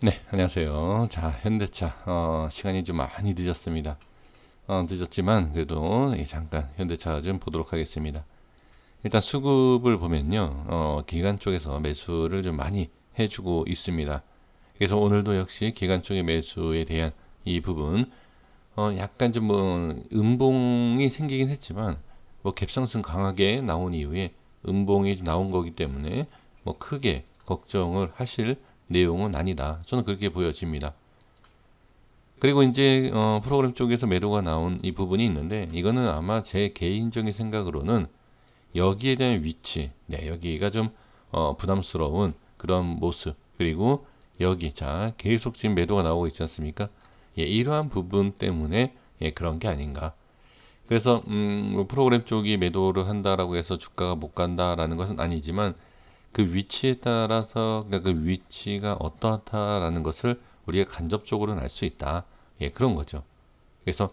네, 안녕하세요. 자, 현대차. 시간이 좀 많이 늦었습니다. 늦었지만 그래도 잠깐 현대차 좀 보도록 하겠습니다. 일단 수급을 보면요, 기관 쪽에서 매수를 좀 많이 해주고 있습니다. 그래서 오늘도 역시 기관 쪽의 매수에 대한 이 부분, 약간 좀 뭐 음봉이 생기긴 했지만 뭐 갭상승 강하게 나온 이후에 음봉이 나온 거기 때문에 뭐 크게 걱정을 하실 내용은 아니다. 저는 그렇게 보여집니다. 그리고 이제 프로그램 쪽에서 매도가 나온 이 부분이 있는데, 이거는 아마 제 개인적인 생각으로는 여기에 대한 위치, 네, 여기가 좀 부담스러운 그런 모습, 그리고 여기 자 계속 지금 매도가 나오고 있지 않습니까? 예, 이러한 부분 때문에 예, 그런 게 아닌가. 그래서 뭐 프로그램 쪽이 매도를 한다라고 해서 주가가 못 간다라는 것은 아니지만, 그 위치에 따라서, 그러니까 그 위치가 어떠하다라는 것을 우리가 간접적으로는 알 수 있다. 예, 그런 거죠. 그래서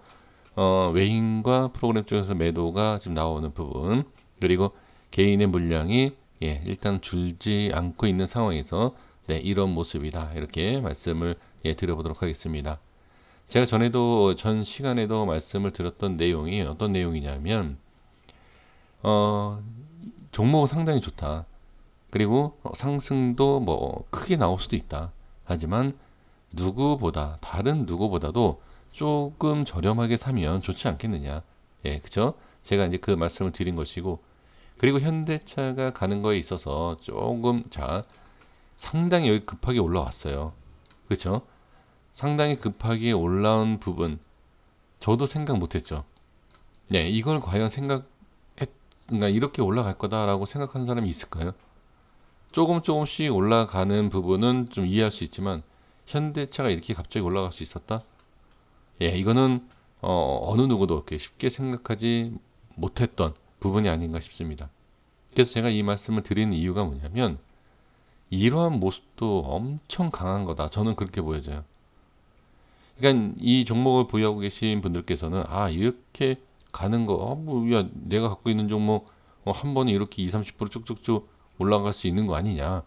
외인과 프로그램 쪽에서 매도가 지금 나오는 부분, 그리고 개인의 물량이 예, 일단 줄지 않고 있는 상황에서 네, 이런 모습이다. 이렇게 말씀을 예, 드려보도록 하겠습니다. 제가 전에도 전 시간에도 말씀을 드렸던 내용이 어떤 내용이냐면, 어, 종목은 상당히 좋다. 그리고 상승도 뭐 크게 나올 수도 있다. 하지만 누구보다, 다른 누구보다도 조금 저렴하게 사면 좋지 않겠느냐. 예, 그죠? 제가 이제 그 말씀을 드린 것이고, 그리고 현대차가 가는 거에 있어서 조금, 자, 상당히 여기 급하게 올라왔어요. 그죠? 상당히 급하게 올라온 부분, 저도 생각 못했죠. 네, 이걸 과연 그러니까 이렇게 올라갈 거다라고 생각하는 사람이 있을까요? 조금씩 올라가는 부분은 좀 이해할 수 있지만, 현대차가 이렇게 갑자기 올라갈 수 있었다? 예, 이거는 어느 누구도 이렇게 쉽게 생각하지 못했던 부분이 아닌가 싶습니다. 그래서 제가 이 말씀을 드리는 이유가 뭐냐면, 이러한 모습도 엄청 강한 거다. 저는 그렇게 보여져요. 그러니까 이 종목을 보유하고 계신 분들께서는 아, 이렇게 가는 거, 뭐, 야, 내가 갖고 있는 종목 한 번에 이렇게 20, 30% 쭉쭉쭉 올라갈 수 있는 거 아니냐.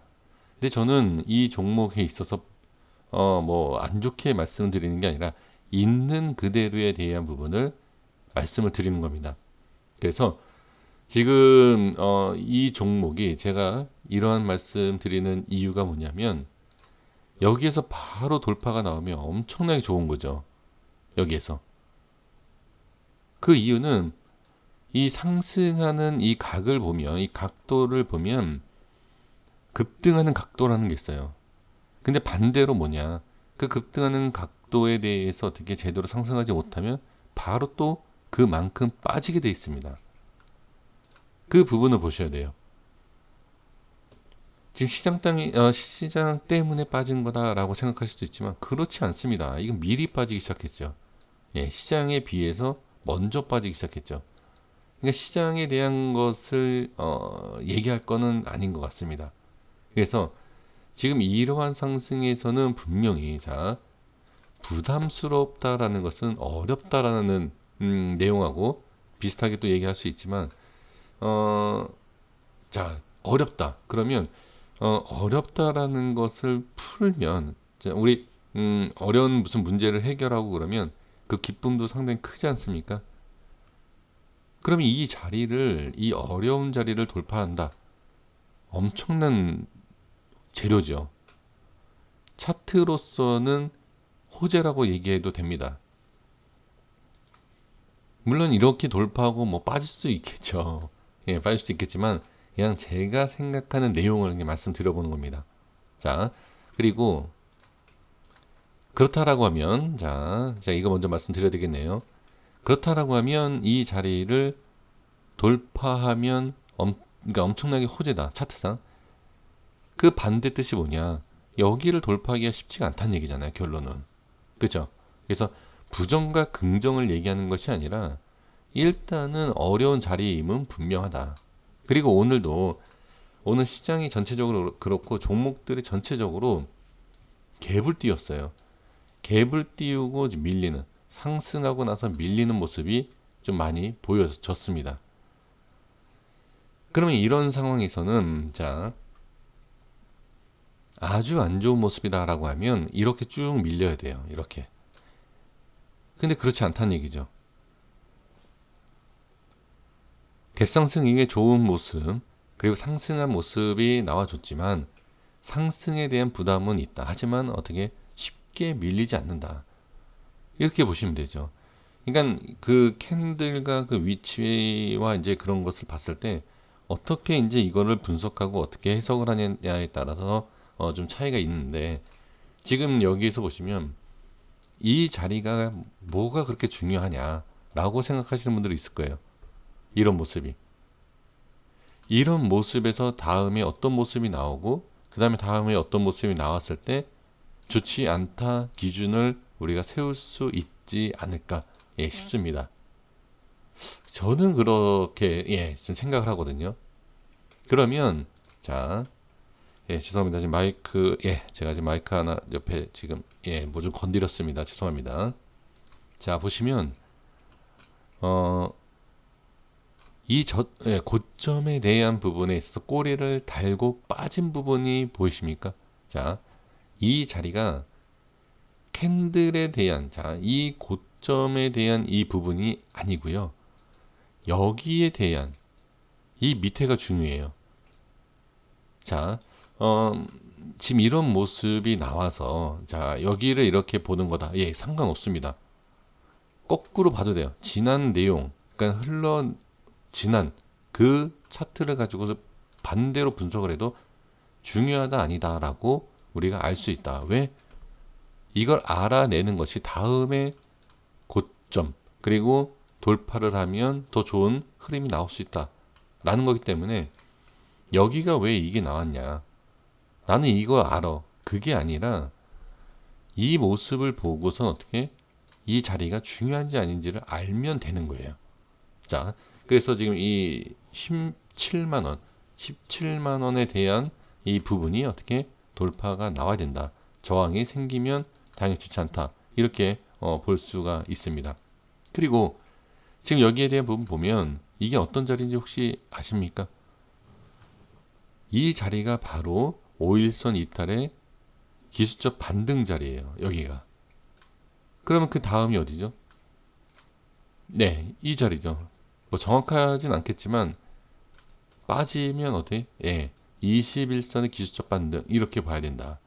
근데 저는 이 종목에 있어서 뭐 안 좋게 말씀드리는 게 아니라 있는 그대로에 대한 부분을 말씀을 드리는 겁니다. 그래서 지금 이 종목이 제가 이러한 말씀 드리는 이유가 뭐냐면, 여기에서 바로 돌파가 나오면 엄청나게 좋은 거죠. 여기에서. 그 이유는 이 상승하는 이 각을 보면, 이 각도를 보면 급등하는 각도라는 게 있어요. 근데 반대로 뭐냐? 그 급등하는 각도에 대해서 어떻게 제대로 상승하지 못하면 바로 또 그만큼 빠지게 돼 있습니다. 그 부분을 보셔야 돼요. 지금 시장 때문에 빠진 거다라고 생각할 수도 있지만 그렇지 않습니다. 이건 미리 빠지기 시작했죠. 예, 시장에 비해서 먼저 빠지기 시작했죠. 그러니까 시장에 대한 것을 얘기할 거는 아닌 것 같습니다. 그래서 지금 이러한 상승에서는 분명히 자 부담스럽다라는 것은 어렵다라는 내용하고 비슷하게 또 얘기할 수 있지만, 어, 자 어렵다 그러면 어렵다라는 것을 풀면, 자, 우리 어려운 무슨 문제를 해결하고 그러면 그 기쁨도 상당히 크지 않습니까? 그러면 이 어려운 자리를 돌파한다. 엄청난 재료죠. 차트로서는 호재라고 얘기해도 됩니다. 물론 이렇게 돌파하고 뭐 빠질 수 있겠죠. 예, 빠질 수 있겠지만 그냥 제가 생각하는 내용을 이렇게 말씀드려보는 겁니다. 자, 그리고 그렇다라고 하면 자 이거 먼저 말씀드려야 되겠네요. 그렇다라고 하면 이 자리를 돌파하면 그러니까 엄청나게 호재다 차트상. 그 반대 뜻이 뭐냐? 여기를 돌파하기가 쉽지가 않다는 얘기잖아요. 결론은. 그죠? 그래서 부정과 긍정을 얘기하는 것이 아니라 일단은 어려운 자리임은 분명하다. 그리고 오늘 시장이 전체적으로 그렇고 종목들이 전체적으로 갭을 띄웠어요. 갭을 띄우고 밀리는, 상승하고 나서 밀리는 모습이 좀 많이 보여졌습니다. 그러면 이런 상황에서는 자 아주 안 좋은 모습이다라고 하면 이렇게 쭉 밀려야 돼요. 이렇게. 근데 그렇지 않다는 얘기죠. 갭상승 이게 좋은 모습, 그리고 상승한 모습이 나와줬지만 상승에 대한 부담은 있다. 하지만 어떻게 쉽게 밀리지 않는다. 이렇게 보시면 되죠. 그러니까 그 캔들과 그 위치와 이제 그런 것을 봤을 때 어떻게 이제 이거를 분석하고 어떻게 해석을 하느냐에 따라서 좀 차이가 있는데, 지금 여기에서 보시면 이 자리가 뭐가 그렇게 중요하냐라고 생각하시는 분들이 있을 거예요. 이런 모습이. 이런 모습에서 다음에 어떤 모습이 나오고 그 다음에 다음에 어떤 모습이 나왔을 때 좋지 않다 기준을 우리가 세울 수 있지 않을까 싶습니다. 저는 그렇게 좀 생각을 하거든요. 그러면 자, 죄송합니다. 지금 마이크 제가 지금 마이크 하나 옆에 지금 뭐 좀 건드렸습니다. 죄송합니다. 자, 보시면 고점에 대한 부분에 있어서 꼬리를 달고 빠진 부분이 보이십니까? 자, 이 자리가 캔들에 대한, 이 고점에 대한 이 부분이 아니고요. 여기에 대한 이 밑에가 중요해요. 자, 지금 이런 모습이 나와서 자, 여기를 이렇게 보는 거다. 상관없습니다. 거꾸로 봐도 돼요. 지난 내용, 그러니까 지난 그 차트를 가지고서 반대로 분석을 해도 중요하다 아니다라고 우리가 알 수 있다. 왜? 이걸 알아내는 것이 다음에 고점 그리고 돌파를 하면 더 좋은 흐름이 나올 수 있다라는 거기 때문에, 여기가 왜 이게 나왔냐, 나는 이거 알아, 그게 아니라 이 모습을 보고선 어떻게 이 자리가 중요한지 아닌지를 알면 되는 거예요. 자, 그래서 지금 이 17만 원에 대한 이 부분이 어떻게 돌파가 나와야 된다. 저항이 생기면 당연히 좋지 않다. 이렇게 볼 수가 있습니다. 그리고 지금 여기에 대한 부분 보면 이게 어떤 자리인지 혹시 아십니까? 이 자리가 바로 5일선 이탈의 기술적 반등 자리예요. 여기가. 그러면 그 다음이 어디죠? 네, 이 자리죠. 뭐 정확하진 않겠지만 빠지면 어떻게? 21선의 기술적 반등 이렇게 봐야 된다.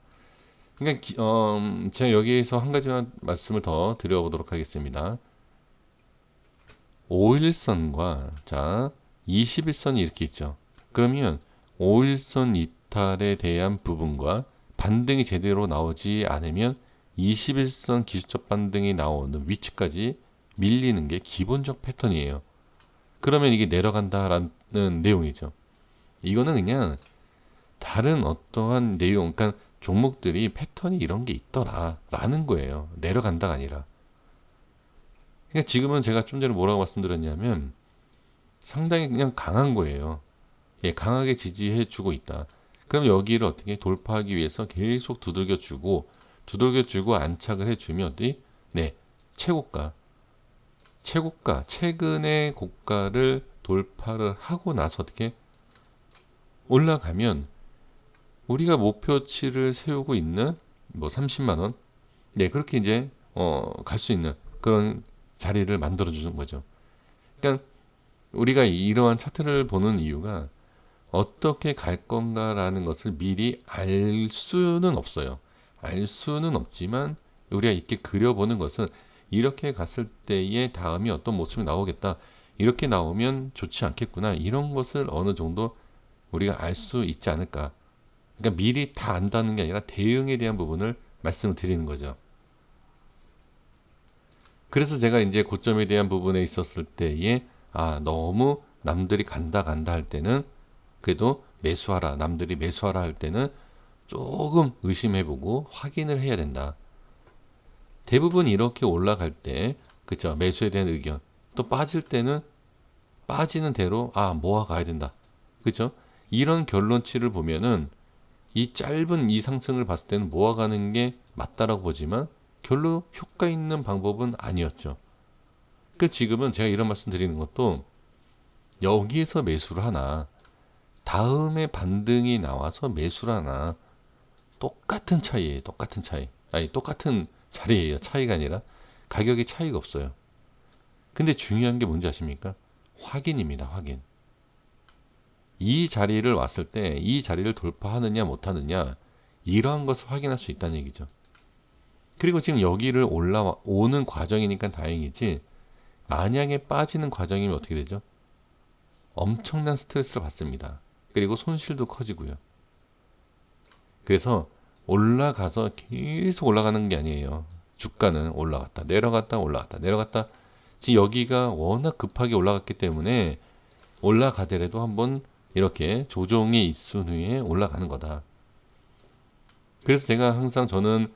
그러니까 제가 여기에서 한 가지만 말씀을 더 드려보도록 하겠습니다. 5일선과 자 21선이 이렇게 있죠. 그러면 5일선 이탈에 대한 부분과 반등이 제대로 나오지 않으면 21선 기술적 반등이 나오는 위치까지 밀리는 게 기본적 패턴이에요. 그러면 이게 내려간다라는 내용이죠. 이거는 그냥 다른 어떠한 내용, 그러니까 종목들이 패턴이 이런 게 있더라라는 거예요. 내려간다가 아니라. 그러니까 지금은 제가 좀 전에 뭐라고 말씀드렸냐면 상당히 그냥 강한 거예요. 강하게 지지해주고 있다. 그럼 여기를 어떻게 돌파하기 위해서 계속 두들겨주고 안착을 해주면 어디? 네, 최고가, 최근의 고가를 돌파를 하고 나서 어떻게 올라가면 우리가 목표치를 세우고 있는 뭐 30만 원, 그렇게 이제 갈 수 있는 그런 자리를 만들어 주는 거죠. 그러니까 우리가 이러한 차트를 보는 이유가 어떻게 갈 건가라는 것을 미리 알 수는 없어요. 알 수는 없지만 우리가 이렇게 그려보는 것은 이렇게 갔을 때의 다음이 어떤 모습이 나오겠다. 이렇게 나오면 좋지 않겠구나. 이런 것을 어느 정도 우리가 알 수 있지 않을까. 그러니까 미리 다 안다는 게 아니라 대응에 대한 부분을 말씀을 드리는 거죠. 그래서 제가 이제 고점에 대한 부분에 있었을 때에 너무 남들이 간다 할 때는 그래도 매수하라. 남들이 매수하라 할 때는 조금 의심해보고 확인을 해야 된다. 대부분 이렇게 올라갈 때, 그쵸? 매수에 대한 의견. 또 빠질 때는 빠지는 대로 모아 가야 된다. 그쵸? 이런 결론치를 보면은 이 짧은 이 상승을 봤을 때는 모아가는 게 맞다라고 보지만 별로 효과 있는 방법은 아니었죠. 그 지금은 제가 이런 말씀 드리는 것도 여기에서 매수를 하나, 다음에 반등이 나와서 매수를 하나, 똑같은 차이예요. 똑같은 차이. 아니, 똑같은 자리예요. 차이가 아니라 가격이 차이가 없어요. 근데 중요한 게 뭔지 아십니까? 확인입니다. 확인. 이 자리를 왔을 때 이 자리를 돌파하느냐 못하느냐 이러한 것을 확인할 수 있다는 얘기죠. 그리고 지금 여기를 올라오는 과정이니까 다행이지, 만약에 빠지는 과정이면 어떻게 되죠? 엄청난 스트레스를 받습니다. 그리고 손실도 커지고요. 그래서 올라가서 계속 올라가는 게 아니에요. 주가는 올라갔다 내려갔다 올라갔다 내려갔다. 지금 여기가 워낙 급하게 올라갔기 때문에 올라가더라도 한번 이렇게 조정이 있은 후에 올라가는 거다. 그래서 제가 항상 저는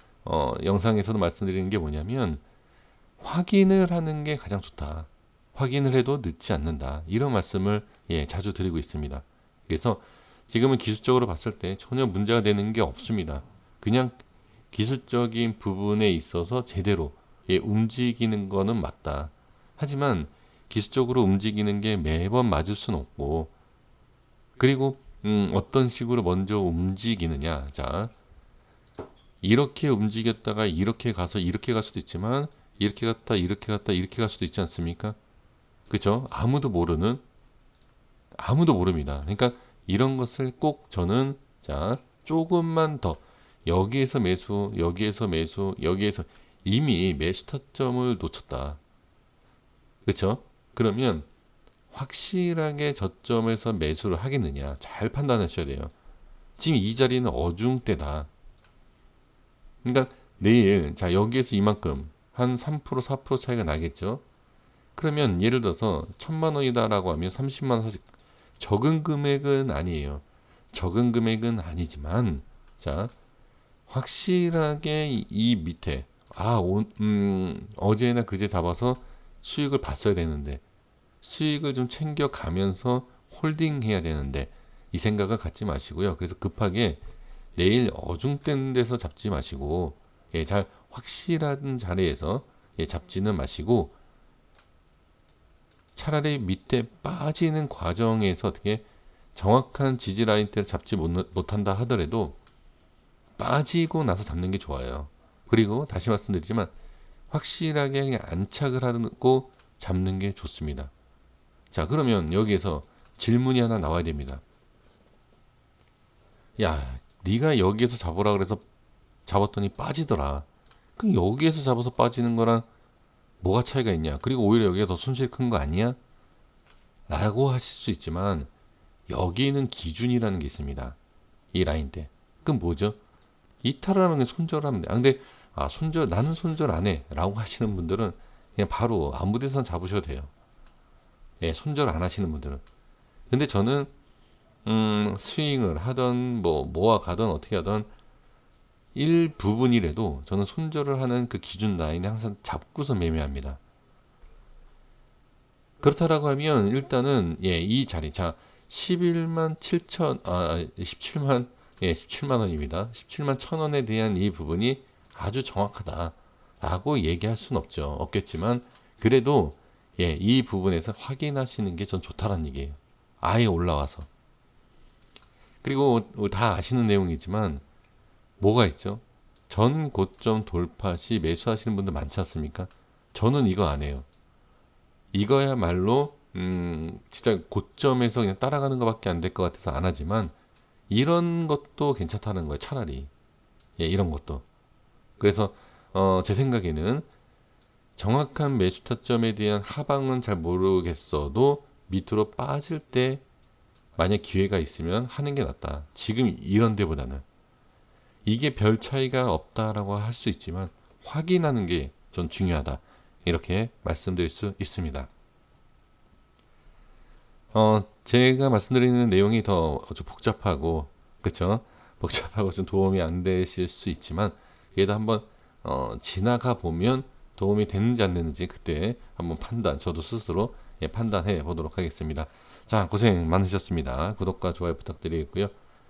영상에서도 말씀드리는 게 뭐냐면, 확인을 하는 게 가장 좋다. 확인을 해도 늦지 않는다. 이런 말씀을 자주 드리고 있습니다. 그래서 지금은 기술적으로 봤을 때 전혀 문제가 되는 게 없습니다. 그냥 기술적인 부분에 있어서 제대로 움직이는 거는 맞다. 하지만 기술적으로 움직이는 게 매번 맞을 수는 없고, 그리고 어떤 식으로 먼저 움직이느냐. 자, 이렇게 움직였다가 이렇게 가서 이렇게 갈 수도 있지만, 이렇게 갔다 이렇게 갔다 이렇게 갈 수도 있지 않습니까? 그죠? 아무도 모릅니다. 그러니까 이런 것을 꼭 저는, 자, 조금만 더 여기에서 매수, 여기에서 매수, 여기에서 이미 매수 타점을 놓쳤다. 그렇죠? 그러면 확실하게 저점에서 매수를 하겠느냐 잘 판단하셔야 돼요. 지금 이 자리는 어중때다. 그러니까 내일 자 여기에서 이만큼 한 3% 4% 차이가 나겠죠. 그러면 예를 들어서 1,000만 원이다라고 하면 30만 원, 사실 적은 금액은 아니에요. 적은 금액은 아니지만, 자, 확실하게 이 밑에 어제나 그제 잡아서 수익을 봤어야 되는데, 수익을 좀 챙겨가면서 홀딩해야 되는데, 이 생각을 갖지 마시고요. 그래서 급하게 내일 어중된 데서 잡지 마시고, 잘 확실한 자리에서 잡지는 마시고, 차라리 밑에 빠지는 과정에서 어떻게 정확한 지지 라인대를 잡지 못한다 하더라도 빠지고 나서 잡는 게 좋아요. 그리고 다시 말씀드리지만 확실하게 그냥 안착을 하고 잡는 게 좋습니다. 자, 그러면 여기에서 질문이 하나 나와야 됩니다. 야, 네가 여기에서 잡으라 그래서 잡았더니 빠지더라. 그럼 여기에서 잡아서 빠지는 거랑 뭐가 차이가 있냐? 그리고 오히려 여기가 더 손실이 큰 거 아니야? 라고 하실 수 있지만, 여기는 기준이라는 게 있습니다. 이 라인 때. 그럼 뭐죠? 이탈을 하면 손절하면 돼. 근데 나는 손절 안 해 라고 하시는 분들은 그냥 바로 아무 데서나 잡으셔도 돼요. 손절 안 하시는 분들은. 근데 저는 스윙을 하던 뭐와 가던 어떻게 하던 일부분이라도 저는 손절을 하는 그 기준 라인에 항상 잡고서 매매합니다. 그렇다라고 하면 일단은 이 자리, 자, 11만 7천 17만 원입니다. 17만 1,000원에 대한 이 부분이 아주 정확하다라고 얘기할 수는 없겠지만, 그래도 이 부분에서 확인하시는 게 전 좋다라는 얘기예요. 아예 올라와서. 그리고 다 아시는 내용이지만 뭐가 있죠? 전 고점 돌파 시 매수하시는 분들 많지 않습니까? 저는 이거 안 해요. 이거야말로 진짜 고점에서 그냥 따라가는 것밖에 안 될 것 같아서 안 하지만, 이런 것도 괜찮다는 거예요. 차라리 이런 것도. 그래서 제 생각에는 정확한 매수 타점에 대한 하방은 잘 모르겠어도 밑으로 빠질 때 만약 기회가 있으면 하는 게 낫다. 지금 이런 데보다는. 이게 별 차이가 없다라고 할 수 있지만 확인하는 게 전 중요하다. 이렇게 말씀드릴 수 있습니다. 제가 말씀드리는 내용이 더 좀 복잡하고, 그쵸? 복잡하고 좀 도움이 안 되실 수 있지만, 그래도 한번 지나가 보면 도움이 되는지 안 되는지 그때 한번 저도 스스로 판단해 보도록 하겠습니다. 자, 고생 많으셨습니다. 구독과 좋아요 부탁드리겠고요.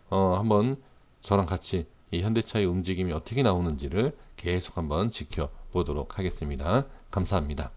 한번 저랑 같이 이 현대차의 움직임이 어떻게 나오는지를 계속 한번 지켜보도록 하겠습니다. 감사합니다.